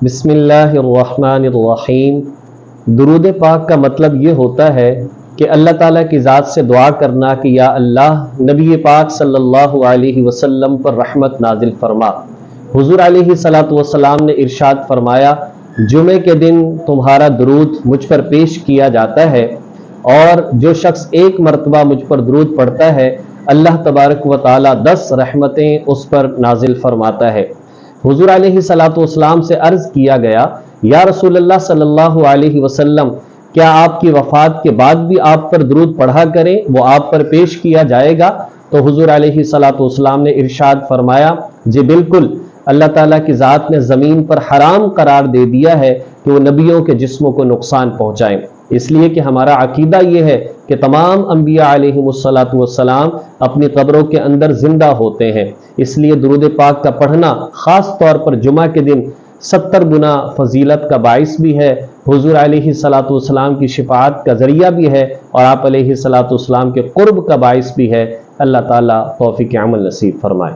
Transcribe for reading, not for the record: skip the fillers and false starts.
بسم اللہ الرحمن الرحیم۔ درود پاک کا مطلب یہ ہوتا ہے کہ اللہ تعالیٰ کی ذات سے دعا کرنا کہ یا اللہ نبی پاک صلی اللہ علیہ وسلم پر رحمت نازل فرما۔ حضور علیہ الصلوۃ والسلام نے ارشاد فرمایا، جمعے کے دن تمہارا درود مجھ پر پیش کیا جاتا ہے اور جو شخص ایک مرتبہ مجھ پر درود پڑھتا ہے اللہ تبارک و تعالیٰ 10 رحمتیں اس پر نازل فرماتا ہے۔ حضور علیہ الصلوۃ والسلام سے عرض کیا گیا، یا رسول اللہ صلی اللہ علیہ وسلم، کیا آپ کی وفات کے بعد بھی آپ پر درود پڑھا کریں، وہ آپ پر پیش کیا جائے گا؟ تو حضور علیہ الصلوۃ والسلام نے ارشاد فرمایا، جی بالکل، اللہ تعالیٰ کی ذات نے زمین پر حرام قرار دے دیا ہے کہ وہ نبیوں کے جسموں کو نقصان پہنچائیں، اس لیے کہ ہمارا عقیدہ یہ ہے کہ تمام انبیاء علیہم الصلوۃ والسلام اپنی قبروں کے اندر زندہ ہوتے ہیں، اس لیے درود پاک کا پڑھنا خاص طور پر جمعہ کے دن 70 گنا فضیلت کا باعث بھی ہے، حضور علیہ الصلوۃ والسلام کی شفاعت کا ذریعہ بھی ہے اور آپ علیہ الصلوۃ والسلام کے قرب کا باعث بھی ہے۔ اللہ تعالیٰ توفیق عمل نصیب فرمائے۔